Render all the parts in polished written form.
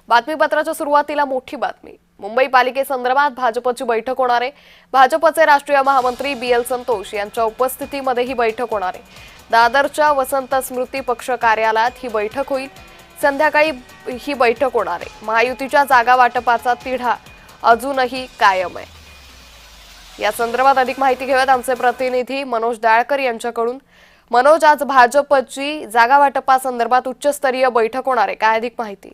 बातमीपत्राच्या सुरुवातीला मोठी बातमी। मुंबई पालिकेसंदर्भात भाजपची बैठक होणार आहे। भाजपचे राष्ट्रीय महामंत्री BL संतोष यांच्या उपस्थितीमध्ये ही बैठक होणार आहे। दादरच्या वसंत स्मृती पक्ष कार्यालयात ही बैठक होईल। संध्याकाळी ही बैठक होणार आहे। महायुतीच्या जागा वाटपाचा तिढा अजूनही कायम आहे। या संदर्भात अधिक माहिती घेऊयात आमचे प्रतिनिधी मनोज दाळकर यांच्याकडून। मनोज, आज भाजपची जागा वाटपासंदर्भात उच्चस्तरीय बैठक होणार आहे, काय अधिक माहिती?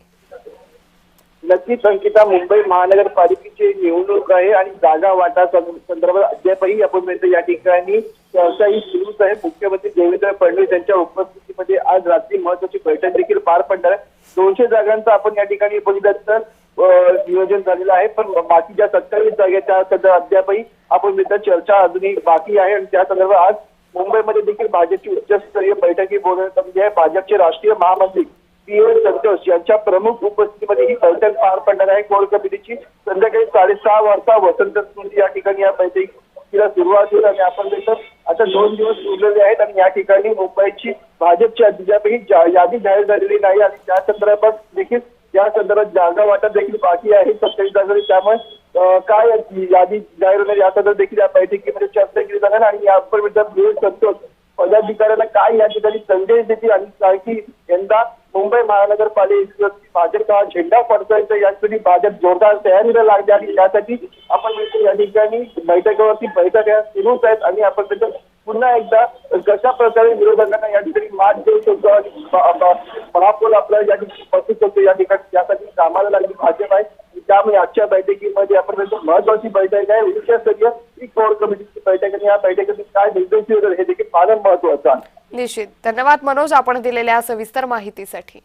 नक्कीच अंकिता, मुंबई महानगरपालिकेची निवडणूक आहे आणि जागा वाटा संदर्भात अद्यापही आपण या ठिकाणी चर्चाही सुरूच आहे। मुख्यमंत्री देवेंद्र फडणवीस यांच्या उपस्थितीमध्ये आज रात्री महत्वाची बैठक देखील पार पडणार आहे। 200 जागांचं आपण या ठिकाणी बघितलं तर नियोजन झालेलं आहे, पण बाकीच्या 27 जागेच्या सध्या अद्यापही आपण चर्चा अजूनही बाकी आहे आणि त्या संदर्भात आज मुंबईमध्ये देखील भाजपची उच्चस्तरीय बैठक बोलवण्यात आली आहे। भाजपचे राष्ट्रीय महामंत्री BL संतोष यांच्या प्रमुख उपस्थितीमध्ये ही बैठक पार पडणार आहे। कोर कमिटीची संध्याकाळी 6:30 वाजता वसंत स्मृती या ठिकाणी या बैठकीला सुरुवात होईल आणि आपण आता 2 दिवस उरलेले आहेत आणि या ठिकाणी मुंबईची भाजपची अद्यापही यादी जाहीर झालेली नाही आणि त्या संदर्भात देखील या संदर्भात जागा वाटप देखील बाकी आहे 27 जागा। त्यामुळे काय यादी जाहीर होणार या संदर्भात देखील या बैठकीमध्ये चर्चा केली जाणार आणि यावर BL संतोष पदाधिकाऱ्यांना काय या ठिकाणी संदेश देतील आणि काय की यंदा मुंबई महानगरपालिकेवरती भाजपचा झेंडा फडकायचा यासाठी भाजप जोरदार तयारीला लागली आणि त्यासाठी आपण या ठिकाणी बैठकीवरती बैठका सुरूच आहेत आणि आपण पुन्हा एकदा कशा प्रकारे विरोधकांना या ठिकाणी मात देऊ शकतो आणि महापौर आपल्याला या ठिकाणी पसू शकतो या ठिकाणी त्यासाठी कामाला लागली भाजप आहे। त्यामुळे आजच्या बैठकीमध्ये आपण महत्वाची बैठक आहे, उच्चस्तरीय कोर कमिटीची बैठक आणि या बैठकीत काय निर्णय हे देखील फार महत्वाचं आहे। निश्चित, धन्यवाद मनोज आपण दिलेल्या सविस्तर माहितीसाठी।